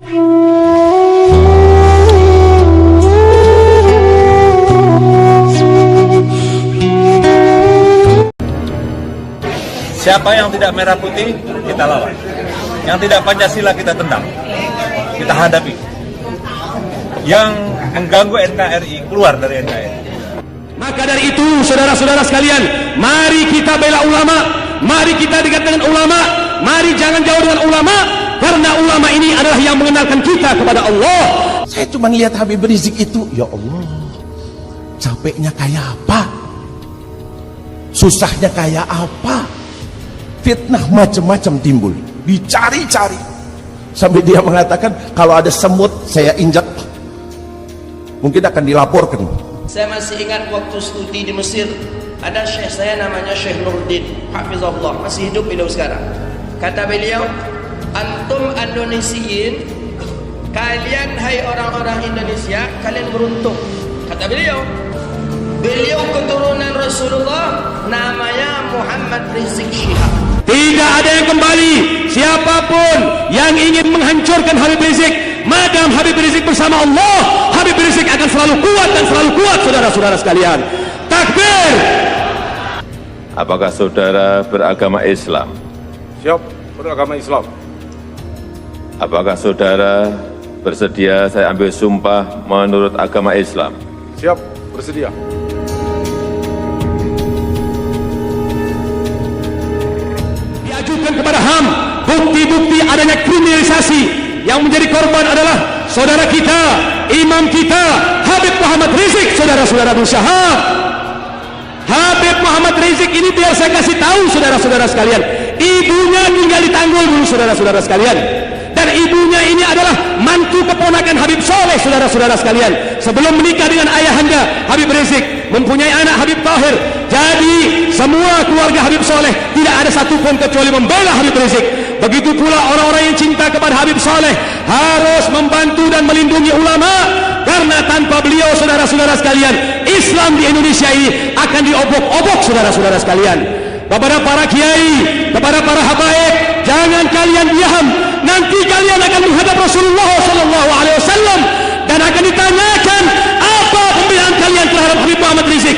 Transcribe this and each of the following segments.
Siapa yang tidak merah putih, kita lawan. Yang tidak Pancasila, kita tendang. Kita hadapi. Yang mengganggu NKRI, keluar dari NKRI. Maka dari itu, saudara-saudara sekalian, mari kita bela ulama, mari kita dekat dengan ulama, mari jangan jauh dengan ulama, karena ulama ini adalah yang mengenalkan kita kepada Allah. Saya cuma lihat Habib Rizik itu, ya Allah, capeknya kayak apa, susahnya kayak apa, fitnah macam-macam timbul, dicari-cari, sampai dia mengatakan kalau ada semut saya injak, mungkin akan dilaporkan. Saya masih ingat waktu studi di Mesir, ada syekh saya namanya Syekh Nurdin, hafizahullah, masih hidup beliau sekarang. Kata beliau, antum Indonesiin, kalian hai orang-orang Indonesia, kalian beruntung. Kata beliau, beliau keturunan Rasulullah, namanya Muhammad Rizik Syihab. Tidak ada yang kembali, siapapun yang ingin menghancurkan Habib Rizik, madam Habib Rizik bersama Allah, Habib Rizik akan selalu kuat dan selalu kuat, saudara-saudara sekalian. Takbir. Apakah saudara beragama Islam? Siap, beragama Islam. Apakah saudara bersedia saya ambil sumpah menurut agama Islam? Siap, bersedia. Diajukan kepada HAM bukti-bukti adanya kriminalisasi, yang menjadi korban adalah saudara kita, imam kita, Habib Muhammad Rizik, saudara-saudara Syihab. Habib Muhammad Rizik ini, biar saya kasih tahu saudara-saudara sekalian, ibunya tinggal di Tanggul dulu, saudara-saudara sekalian. Dan ibunya ini adalah mantu keponakan Habib Soleh, saudara-saudara sekalian. Sebelum menikah dengan ayahanda Habib Rizik, mempunyai anak Habib Tahir. Jadi semua keluarga Habib Soleh tidak ada satupun kecuali membela Habib Rizik. Begitu pula orang-orang yang cinta kepada Habib Soleh harus membantu dan melindungi ulama, karena tanpa beliau, saudara-saudara sekalian, Islam di Indonesia ini akan diobok-obok, saudara-saudara sekalian. Kepada para kiai, kepada para habaib, jangan kalian diam. Nanti kalian akan menghadap Rasulullah SAW dan akan ditanyakan apa pembelaan kalian terhadap Habib Muhammad Rizik.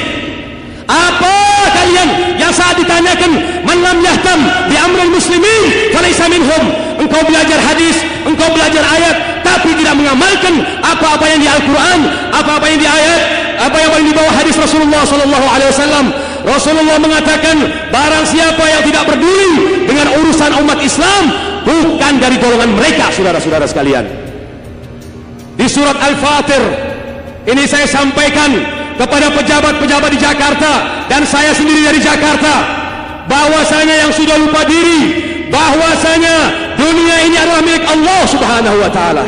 Apa kalian yang saat ditanyakan man lam yahtam bi amril muslimin falaysa minhum, engkau belajar hadis, engkau belajar ayat, tapi tidak mengamalkan apa-apa yang di Al-Quran, apa-apa yang di ayat, apa yang di bawah hadis Rasulullah SAW. Rasulullah mengatakan, barang siapa yang tidak peduli dengan urusan umat Islam, bukan dari golongan mereka, saudara-saudara sekalian. Di surat Al-Fatir ini saya sampaikan kepada pejabat-pejabat di Jakarta, dan saya sendiri dari Jakarta, bahwasanya yang sudah lupa diri, bahwasanya dunia ini adalah milik Allah Subhanahu wa Ta'ala.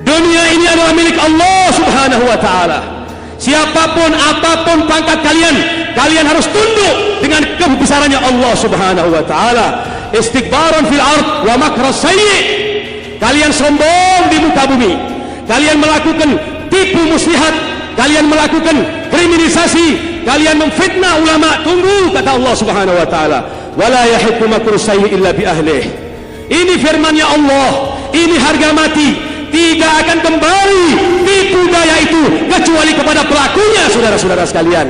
Dunia ini adalah milik Allah Subhanahu wa Ta'ala. Siapapun, apapun pangkat kalian, kalian harus tunduk dengan kebesarannya Allah Subhanahu wa Ta'ala. Istikbaran fil ard wa makras sayyi. Kalian sombong di muka bumi, kalian melakukan tipu muslihat, kalian melakukan kriminalisasi, kalian memfitnah ulama. Tunggu, kata Allah Subhanahu wa Ta'ala, wala yahiqqu makrus sayyi illa bi ahlih. Ini firman-Nya Allah, ini harga mati, tidak akan kembali tipu daya itu kecuali kepada pelakunya, saudara-saudara sekalian.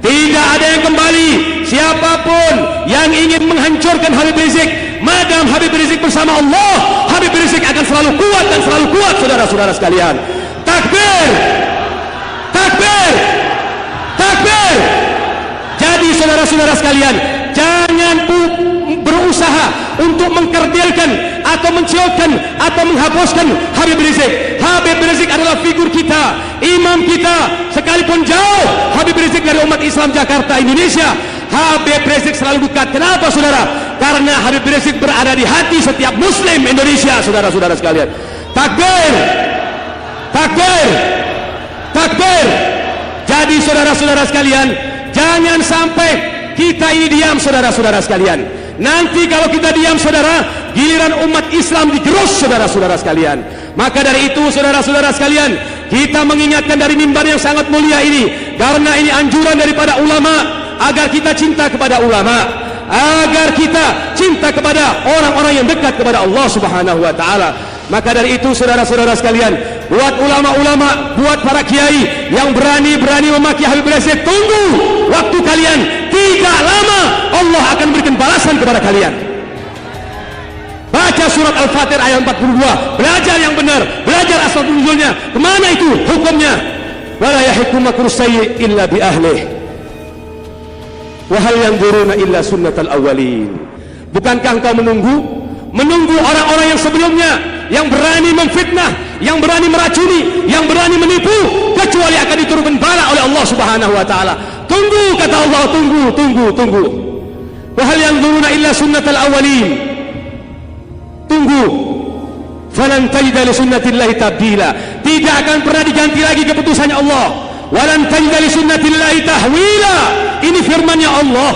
Tidak ada yang kembali. Siapapun yang ingin menghancurkan Habib Rizik, madam Habib Rizik bersama Allah, Habib Rizik akan selalu kuat dan selalu kuat, saudara-saudara sekalian. Takbir, takbir, takbir. Jadi saudara-saudara sekalian, jangan berusaha untuk mengkerdilkan atau menciutkan atau menghapuskan Habib Rizik. Habib Rizik adalah figur kita, imam kita. Sekalipun jauh Habib Rizik dari umat Islam Jakarta, Indonesia, Habib Rizik selalu dekat. Kenapa, saudara? Karena Habib Rizik berada di hati setiap muslim Indonesia, saudara-saudara sekalian. Takbir, takbir, takbir. Jadi saudara-saudara sekalian, jangan sampai kita ini diam, saudara-saudara sekalian. Nanti kalau kita diam, saudara, giliran umat Islam digerus, saudara-saudara sekalian. Maka dari itu, saudara-saudara sekalian, kita mengingatkan dari mimbar yang sangat mulia ini, karena ini anjuran daripada ulama, agar kita cinta kepada ulama, agar kita cinta kepada orang-orang yang dekat kepada Allah Subhanahu wa Ta'ala. Maka dari itu saudara-saudara sekalian, buat ulama-ulama, buat para kiai yang berani-berani memaki Habib Rizik, tunggu waktu kalian. Tidak lama Allah akan berikan balasan kepada kalian. Baca surat Al-Fatir ayat 42, belajar yang benar, belajar asal nuzulnya. Kemana itu hukumnya? Wala yahiqqu makru sayyi illa bi ahlih. Wa hal yanzuruna illa sunnatal awwalin. Bukankah engkau menunggu orang-orang yang sebelumnya yang berani memfitnah, yang berani meracuni, yang berani menipu, kecuali akan diturunkan bala oleh Allah Subhanahu wa taala. Tunggu, kata Allah, tunggu. Wa hal yanzuruna illa sunnatal awwalin. Tunggu. Falan tajida li sunnatillahi tabdila. Tidak akan pernah diganti lagi keputusannya Allah. Walan tajida li sunnatillahi tahwila. Ini firman-Nya Allah.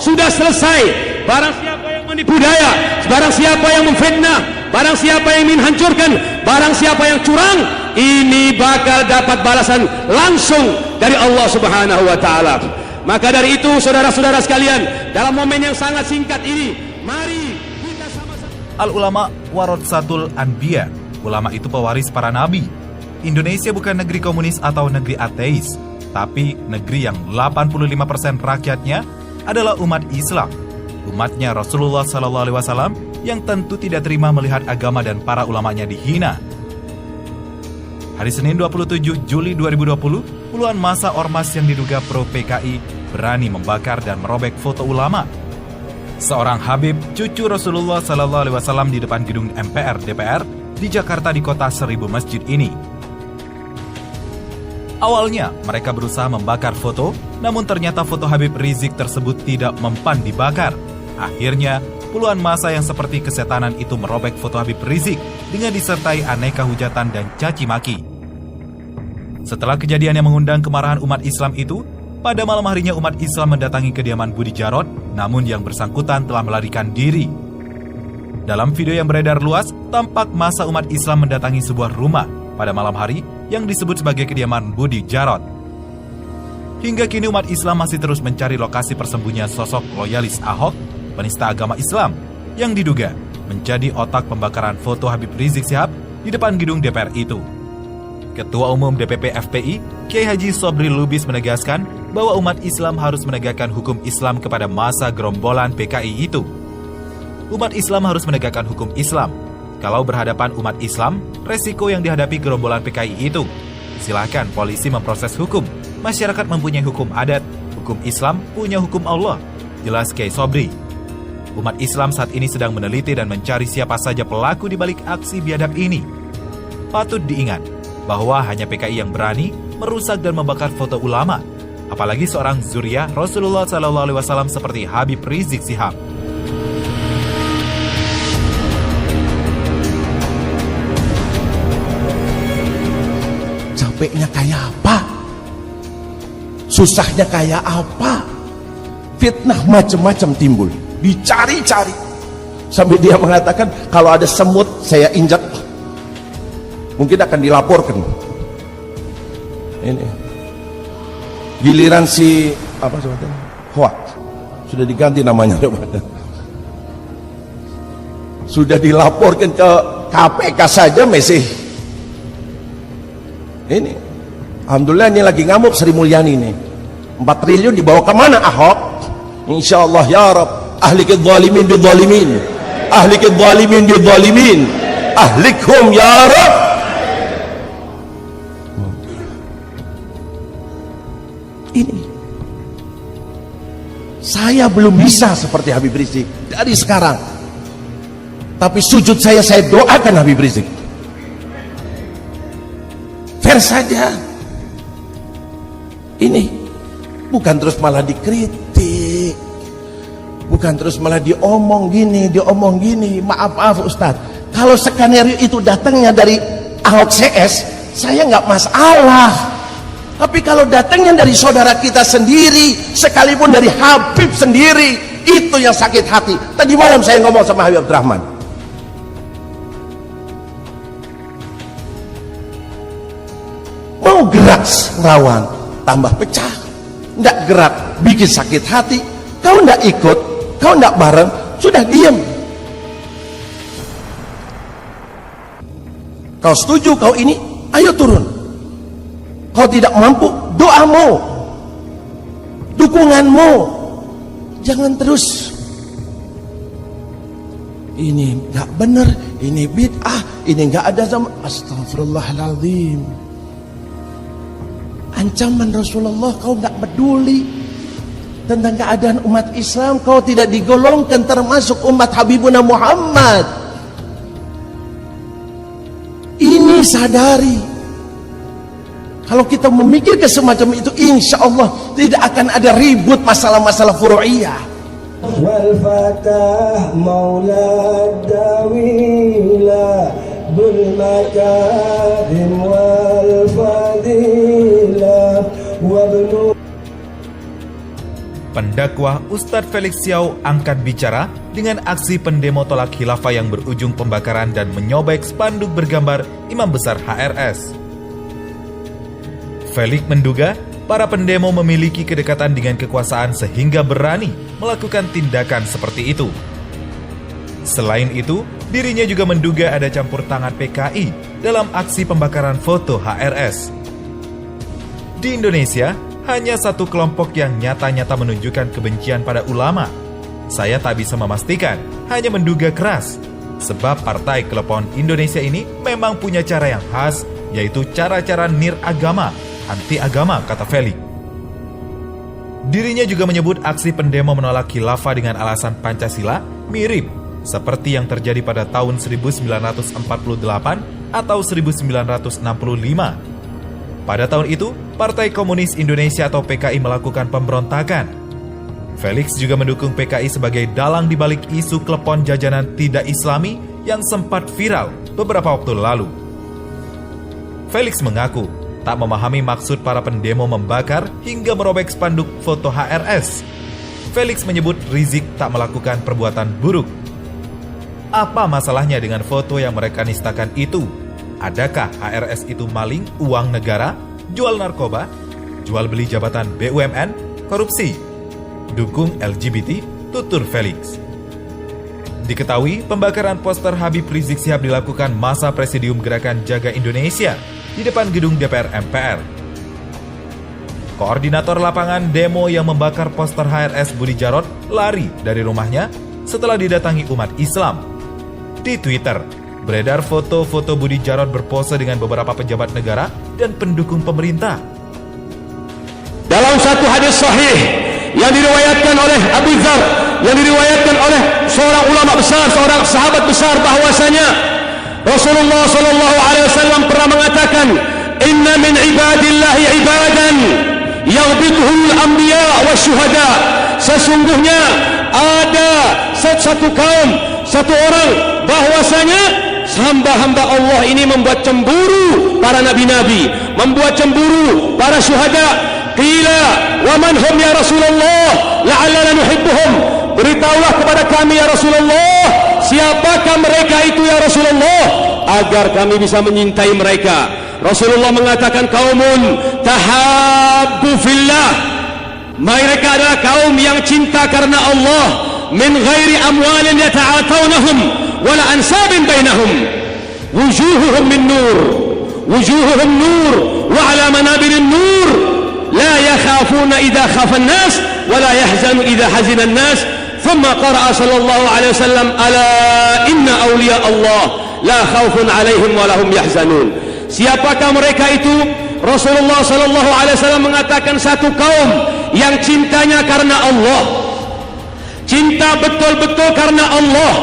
Sudah selesai. Barang siapa yang menipu daya, barang siapa yang memfitnah, barang siapa yang ingin hancurkan, barang siapa yang curang, ini bakal dapat balasan langsung dari Allah Subhanahu wa taala. Maka dari itu saudara-saudara sekalian, dalam momen yang sangat singkat ini, mari kita sama-sama. Al-ulama waratsatul anbiya. Ulama itu pewaris para nabi. Indonesia bukan negeri komunis atau negeri ateis, tapi negeri yang 85% rakyatnya adalah umat Islam. Umatnya Rasulullah SAW yang tentu tidak terima melihat agama dan para ulamanya dihina. Hari Senin 27 Juli 2020, puluhan massa ormas yang diduga pro PKI berani membakar dan merobek foto ulama. Seorang Habib, cucu Rasulullah SAW di depan gedung MPR DPR di Jakarta di kota 1000 masjid ini. Awalnya mereka berusaha membakar foto, namun ternyata foto Habib Rizik tersebut tidak mempan dibakar. Akhirnya, puluhan massa yang seperti kesetanan itu merobek foto Habib Rizik dengan disertai aneka hujatan dan caci maki. Setelah kejadian yang mengundang kemarahan umat Islam itu, pada malam harinya umat Islam mendatangi kediaman Budi Jarot, namun yang bersangkutan telah melarikan diri. Dalam video yang beredar luas, tampak massa umat Islam mendatangi sebuah rumah pada malam hari yang disebut sebagai kediaman Budi Jarot. Hingga kini umat Islam masih terus mencari lokasi persembunyian sosok loyalis Ahok, penista agama Islam, yang diduga menjadi otak pembakaran foto Habib Rizik Syihab di depan gedung DPR itu. Ketua Umum DPP FPI, Kiai Haji Sobri Lubis menegaskan bahwa umat Islam harus menegakkan hukum Islam kepada massa gerombolan PKI itu. Umat Islam harus menegakkan hukum Islam. Kalau berhadapan umat Islam, resiko yang dihadapi gerombolan PKI itu. Silakan polisi memproses hukum. Masyarakat mempunyai hukum adat. Hukum Islam punya hukum Allah. Jelas Kiai Sobri. Umat Islam saat ini sedang meneliti dan mencari siapa saja pelaku di balik aksi biadab ini. Patut diingat bahwa hanya PKI yang berani merusak dan membakar foto ulama, apalagi seorang zuriyah Rasulullah SAW seperti Habib Rizik Syihab. Capeknya kayak apa? Susahnya kayak apa? Fitnah macam-macam timbul, dicari-cari sampai dia mengatakan kalau ada semut saya injak mungkin akan dilaporkan. Ini giliran si apa sebetulnya Hoak sudah diganti namanya, sudah dilaporkan ke KPK saja masih ini. Alhamdulillah ini lagi ngamuk Sri Mulyani nih, 4 triliun dibawa kemana Ahok? Insyaallah ya Rabb, ahlikid zalimin bidzalimin, ahlikid zalimin bidzalimin, ahlikhum ya Rabb. Ini saya belum bisa seperti Habib Rizik dari sekarang, tapi sujud saya doakan Habib Rizik fair saja. Ini bukan terus malah dikritik, bukan terus malah diomong gini. Maaf Ustadz, kalau skenario itu datangnya dari Ahok CS saya nggak masalah. Tapi kalau datangnya dari saudara kita sendiri, sekalipun dari Habib sendiri, itu yang sakit hati. Tadi malam saya ngomong sama Habib Abdurrahman, mau gerak rawan tambah pecah, ndak gerak bikin sakit hati. Kau ndak ikut, kau ndak bareng, sudah diam. Kau setuju, kau ini, ayo turun. Kau tidak mampu, doamu, dukunganmu. Jangan terus ini nggak benar, ini bid'ah, ini nggak ada zaman. Astagfirullahaladzim. Ancaman Rasulullah, kau nggak peduli tentang keadaan umat Islam. Kau tidak digolongkan termasuk umat Habibuna Muhammad. Ini sadari. Kalau kita memikirkan semacam itu, insya Allah tidak akan ada ribut masalah-masalah furu'iyah. Wal fatah maula dawila bil makarim wal fadilah wabnu. Pendakwah Ustadz Felix Xiao angkat bicara dengan aksi pendemo tolak khilafah yang berujung pembakaran dan menyobek spanduk bergambar Imam Besar HRS. Felix menduga para pendemo memiliki kedekatan dengan kekuasaan sehingga berani melakukan tindakan seperti itu. Selain itu, dirinya juga menduga ada campur tangan PKI dalam aksi pembakaran foto HRS. Di Indonesia, hanya satu kelompok yang nyata-nyata menunjukkan kebencian pada ulama. Saya tak bisa memastikan, hanya menduga keras. Sebab Partai Klepon Indonesia ini memang punya cara yang khas, yaitu cara-cara niragama, anti-agama, kata Felix. Dirinya juga menyebut aksi pendemo menolak khilafah dengan alasan Pancasila mirip seperti yang terjadi pada tahun 1948 atau 1965. Pada tahun itu, Partai Komunis Indonesia atau PKI melakukan pemberontakan. Felix juga mendukung PKI sebagai dalang di balik isu klepon jajanan tidak Islami yang sempat viral beberapa waktu lalu. Felix mengaku tak memahami maksud para pendemo membakar hingga merobek spanduk foto HRS. Felix menyebut Rizik tak melakukan perbuatan buruk. Apa masalahnya dengan foto yang mereka nistakan itu? Adakah HRS itu maling uang negara, jual narkoba, jual beli jabatan BUMN, korupsi? Dukung LGBT, tutur Felix. Diketahui pembakaran poster Habib Rizik Syihab dilakukan masa Presidium Gerakan Jaga Indonesia di depan gedung DPR MPR. Koordinator lapangan demo yang membakar poster HRS Budi Jarod lari dari rumahnya setelah didatangi umat Islam. Di Twitter, beredar foto-foto Budi Jarod berpose dengan beberapa pejabat negara dan pendukung pemerintah. Dalam satu hadis sahih yang diriwayatkan oleh Abu Dzar, yang diriwayatkan oleh seorang ulama besar, seorang sahabat besar, bahwasanya Rasulullah SAW pernah mengatakan, "Inna min ibadillahi ibadan yaghbituhul anbiya wasyuhada." Sesungguhnya ada satu kaum, satu orang, bahwasanya hamba-hamba Allah ini membuat cemburu para nabi-nabi, membuat cemburu para syuhada. Qila wa man hum ya Rasulullah la'allana nuhibbuhum. Beritahulah kepada kami ya Rasulullah, siapakah mereka itu ya Rasulullah, agar kami bisa menyintai mereka. Rasulullah mengatakan, kaumun tahabbu fillah. Mereka adalah kaum yang cinta karena Allah, min ghairi amwalin yata'atawnahum wala ansabin bainahum. Wujuhuhum min nur, wujuhuhum nur wa ala manabirin nur. La yakhafuna idha khafa an-nas wa la yahzanu idha hazina an-nas. Thumma qara'a sallallahu alaihi wasallam, ala inna awliya Allah la khawfun alaihim wa lahum yahzanun. Siapakah mereka itu? Rasulullah sallallahu alaihi wasallam mengatakan satu kaum yang cintanya karena Allah, cinta betul-betul karena Allah,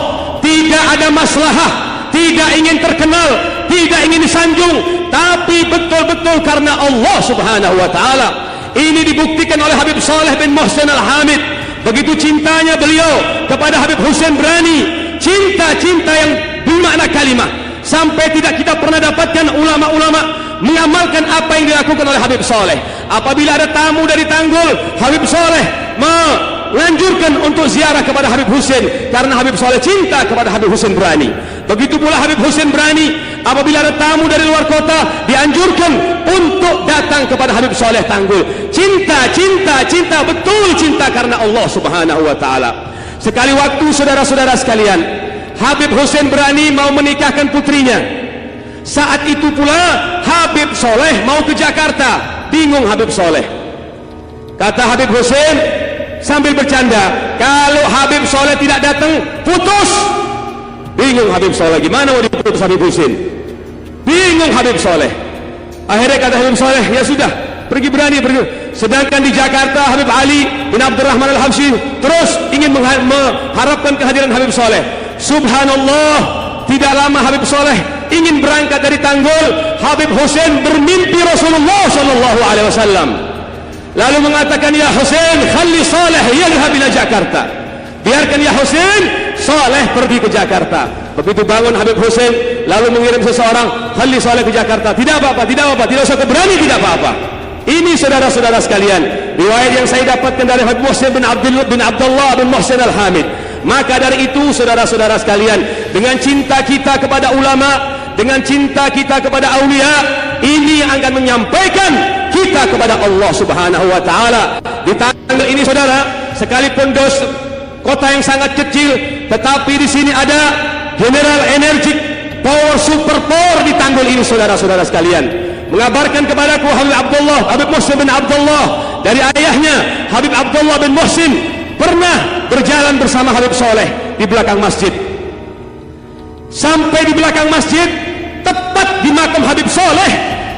tidak ada maslahah, tidak ingin terkenal, tidak ingin disanjung, tapi betul-betul karena Allah subhanahu wa ta'ala. Ini dibuktikan oleh Habib Saleh bin Muhsin Al-Hamid. Begitu cintanya beliau kepada Habib Husain Brani, cinta-cinta yang bermakna kalimah, sampai tidak kita pernah dapatkan ulama-ulama mengamalkan apa yang dilakukan oleh Habib Saleh. Apabila ada tamu dari Tanggul, Habib Saleh menganjurkan untuk ziarah kepada Habib Husain, karena Habib Saleh cinta kepada Habib Husain Brani. Begitu pula Habib Husain Brani, apabila ada tamu dari luar kota, dianjurkan untuk datang kepada Habib Saleh Tanggul. Cinta, cinta, cinta, betul cinta karena Allah subhanahu wa ta'ala. Sekali waktu saudara-saudara sekalian, Habib Husain Brani mau menikahkan putrinya. Saat itu pula Habib Soleh mau ke Jakarta. Bingung Habib Soleh. Kata Habib Husin sambil bercanda, kalau Habib Soleh tidak datang, putus. Bingung Habib Soleh, gimana mau diputus Habib Husin? Bingung Habib Soleh. Akhirnya kata Habib Soleh, ya sudah, pergi berani pergi. Sedangkan di Jakarta Habib Ali bin Abdurrahman Al-Habsyi terus ingin mengharapkan kehadiran Habib Soleh. Subhanallah, tidak lama Habib Soleh ingin berangkat dari Tanggul. Habib Husin bermimpi Rasulullah sallallahu alaihi wasallam. Lalu mengatakan, ya Husin, khalli Saleh yadhhab ila Jakarta. Biarkan ya Husin, Saleh pergi ke Jakarta. Begitu bangun Habib Husin, lalu mengirim seseorang, khalli Saleh ke Jakarta. Tidak apa-apa, tidak apa-apa, tidak usah keberani, tidak apa-apa. Ini saudara-saudara sekalian, riwayat yang saya dapatkan dari Habib Muhsin bin Abdullah bin Muhsin Al-Hamid. Maka dari itu saudara-saudara sekalian, dengan cinta kita kepada ulama, dengan cinta kita kepada aulia, ini akan menyampaikan kita kepada Allah Subhanahu wa taala. Di tanggal ini saudara, sekalipun kota yang sangat kecil, tetapi di sini ada General Energy Power Super Power di Tanggul ini saudara-saudara sekalian. Mengabarkan kepadaku Habib Muhsin bin Abdullah dari ayahnya Habib Abdullah bin Muhsin pernah berjalan bersama Habib Soleh di belakang masjid. Sampai di belakang masjid, tepat di makam Habib Soleh,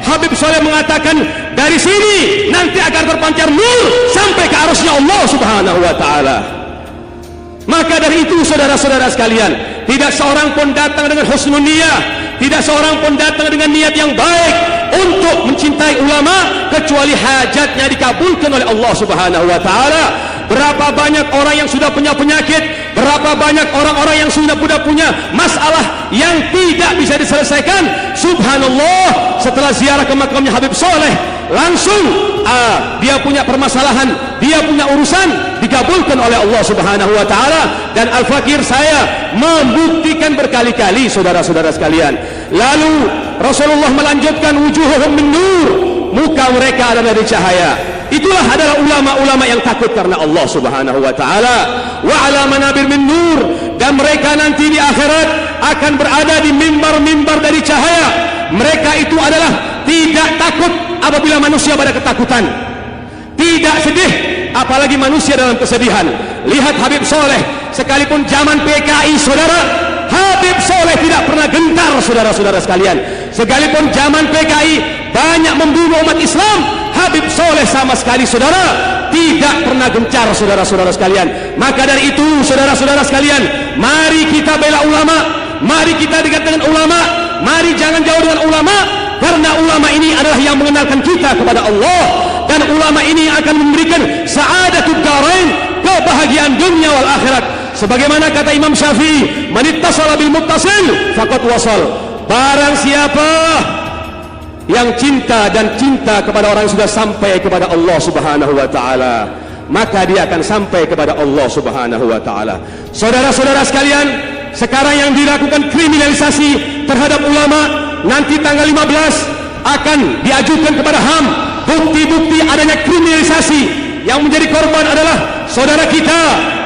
Habib Soleh mengatakan, dari sini nanti akan terpancar nur sampai ke arasnya Allah Subhanahu wa taala. Maka dari itu saudara-saudara sekalian, tidak seorang pun datang dengan husnul niyah, tidak seorang pun datang dengan niat yang baik untuk mencintai ulama kecuali hajatnya dikabulkan oleh Allah Subhanahu wa taala. Berapa banyak orang yang sudah punya penyakit, berapa banyak orang-orang yang sudah punya masalah yang tidak bisa diselesaikan. Subhanallah, setelah ziarah ke makamnya Habib Soleh, langsung dia punya permasalahan, dia punya urusan dikabulkan oleh Allah Subhanahu wa taala. Dan Al-Fakir saya membuktikan berkali-kali saudara-saudara sekalian. Lalu Rasulullah melanjutkan, wujuhuhum min nur, muka mereka adalah dari cahaya. Itulah adalah ulama-ulama yang takut karena Allah Subhanahu wa taala. Wa ala manabir min nur, dan mereka nanti di akhirat akan berada di mimbar-mimbar dari cahaya. Mereka itu adalah tidak takut apabila manusia pada ketakutan, tidak sedih apalagi manusia dalam kesedihan. Lihat Habib Soleh, sekalipun zaman PKI saudara, Habib Soleh tidak pernah gentar saudara-saudara sekalian. Sekalipun zaman PKI banyak membunuh umat Islam, Habib Soleh sama sekali saudara tidak pernah gencar saudara-saudara sekalian. Maka dari itu saudara-saudara sekalian, mari kita bela ulama, mari kita dekat dengan ulama, mari jangan jauh dengan ulama, karena ulama ini adalah yang mengenalkan kita kepada Allah, dan ulama ini akan memberikan sa'adatud darain, kebahagiaan dunia wal akhirat. Sebagaimana kata Imam Syafi'i, man ittasala bil muttasil faqad wasal. Barang siapa yang cinta dan cinta kepada orang yang sudah sampai kepada Allah Subhanahu wa taala, maka dia akan sampai kepada Allah Subhanahu wa taala. Saudara-saudara sekalian, sekarang yang dilakukan kriminalisasi terhadap ulama, nanti tanggal 15 akan diajukan kepada HAM bukti-bukti adanya kriminalisasi. Yang menjadi korban adalah saudara kita,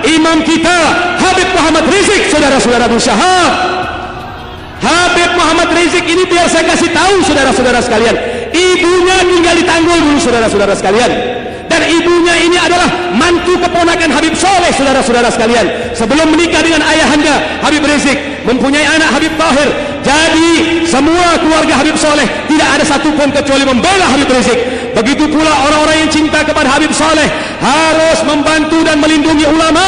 imam kita, Habib Muhammad Rizik, saudara-saudara Syahab. Habib Muhammad Rizik ini biar saya kasih tahu saudara-saudara sekalian, ibunya tinggal di Tanggul dulu saudara-saudara sekalian, dan ibunya ini adalah mantu keponakan Habib Soleh saudara-saudara sekalian. Sebelum menikah dengan ayahanda Habib Rizik, mempunyai anak Habib Tahir. Jadi semua keluarga Habib Soleh tidak ada satupun kecuali membela Habib Rizik. Begitu pula orang-orang yang cinta kepada Habib Soleh harus membantu dan melindungi ulama,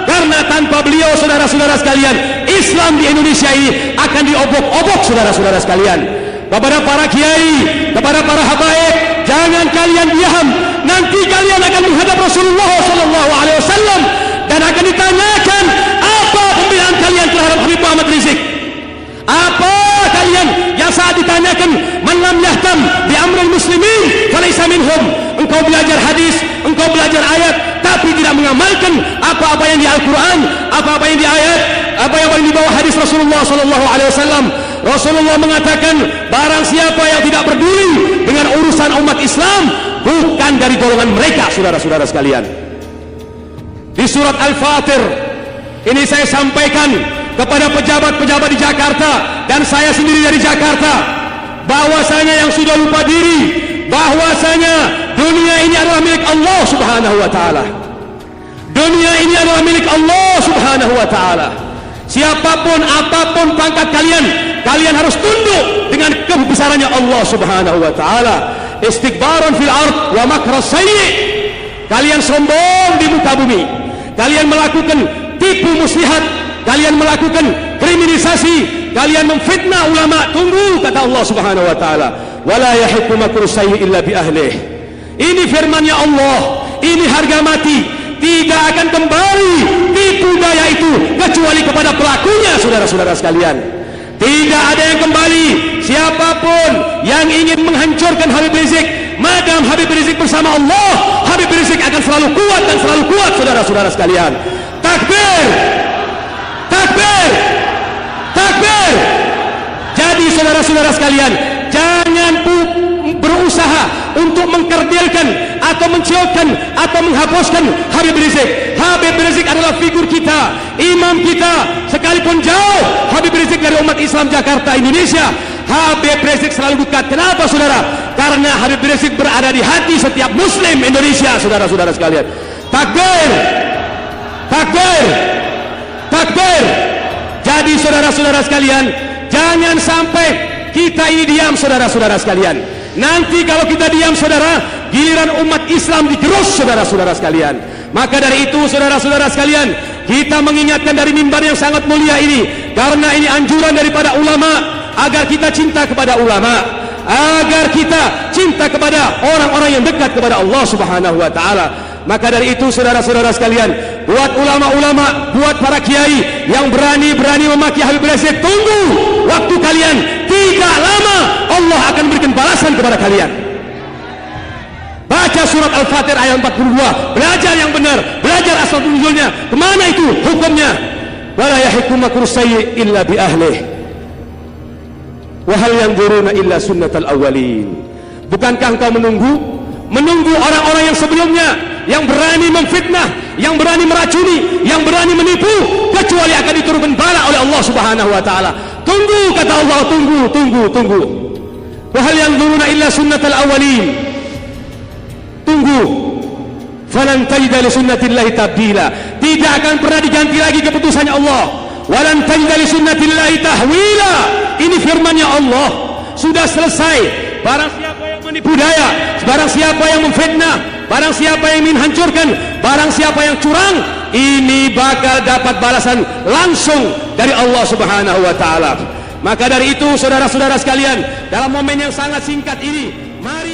karena tanpa beliau saudara-saudara sekalian, Islam di Indonesia ini akan diobok-obok saudara-saudara sekalian. Kepada para kiai, kepada para habaib, jangan kalian diam. Nanti kalian akan menghadap Rasulullah SAW dan akan ditanyakan apa pembelaan kalian terhadap Habib Muhammad Rizik. Apa kalian yang saat ditanyakan man lam yahtam bi amril muslimin falaysa minhum, engkau belajar hadis, engkau belajar ayat, tapi tidak mengamalkan apa-apa yang di Al-Quran, apa-apa yang di ayat, apa yang di bawah hadis Rasulullah SAW. Rasulullah mengatakan, barang siapa yang tidak peduli dengan urusan umat Islam, bukan dari golongan mereka saudara-saudara sekalian. Di surat Al-Fatir ini saya sampaikan kepada pejabat-pejabat di Jakarta, dan saya sendiri dari Jakarta. bahwasanya yang sudah lupa diri bahwasanya dunia ini adalah milik Allah Subhanahu wa taala. Dunia ini adalah milik Allah Subhanahu wa taala. Siapapun apapun pangkat kalian, kalian harus tunduk dengan kebesarannya Allah Subhanahu wa taala. Istikbaran fil ard wa makra sayyi. Kalian sombong di muka bumi. Kalian melakukan tipu muslihat, kalian melakukan kriminalisasi, kalian memfitnah ulama. Tunggu, kata Allah Subhanahu wa taala. Wala yahiqqu makru sayyi illa bi ahlihi. Ini firman-Nya Allah, ini harga mati. Tidak akan kembali tipu daya itu kecuali kepada pelakunya, saudara-saudara sekalian. Tidak ada yang kembali. Siapapun yang ingin menghancurkan Habib Rizik, madam Habib Rizik bersama Allah, Habib Rizik akan selalu kuat dan selalu kuat, saudara-saudara sekalian. Takbir, takbir, takbir. Jadi saudara-saudara sekalian, jangan berusaha untuk mengkerdilkan atau menciutkan atau menghapuskan Habib Rizik. Habib Rizik adalah figur kita, imam kita. Sekalipun jauh Habib Rizik dari umat Islam Jakarta, Indonesia, Habib Rizik selalu dekat. Kenapa saudara? Karena Habib Rizik berada di hati setiap muslim Indonesia, saudara-saudara sekalian. Takbir, takbir, takbir. Jadi saudara-saudara sekalian, jangan sampai kita ini diam, saudara-saudara sekalian. Nanti kalau kita diam, saudara, giliran umat Islam digerus, saudara-saudara sekalian. Maka dari itu, saudara-saudara sekalian, kita mengingatkan dari mimbar yang sangat mulia ini, karena ini anjuran daripada ulama, agar kita cinta kepada ulama, agar kita cinta kepada orang-orang yang dekat kepada Allah Subhanahu wa taala. Maka dari itu, saudara-saudara sekalian, buat ulama-ulama, buat para kiai yang berani-berani memaki Habib Rizik, tunggu waktu kalian. Tidak lama Allah akan berikan balasan kepada kalian. Baca surat Al-Fatir ayat 42, belajar yang benar, belajar asal nuzulnya. Kemana itu hukumnya? Wala yahiqqu makru sayyi illa bi ahlih. Wa hal yanzuruna illa sunnatal awwalin. Bukankah engkau menunggu orang-orang yang sebelumnya, yang berani memfitnah, yang berani meracuni, yang berani menipu, kecuali akan diturunkan bala oleh Allah Subhanahu wa taala. Tunggu, kata Allah, tunggu. Wa hal yanzuruna illa sunnatal awwalin. Tunggu. Falan tajida li sunnatillahi tabdila. Tidak akan pernah diganti lagi keputusannya Allah. Walan tajida li sunnatillahi tahwila. Ini firman-Nya Allah. Sudah selesai. Barang siapa yang menipu daya, barang siapa yang memfitnah, barang siapa yang ingin hancurkan, barang siapa yang curang, ini bakal dapat balasan langsung dari Allah Subhanahu wa taala. Maka dari itu, saudara-saudara sekalian, dalam momen yang sangat singkat ini, mari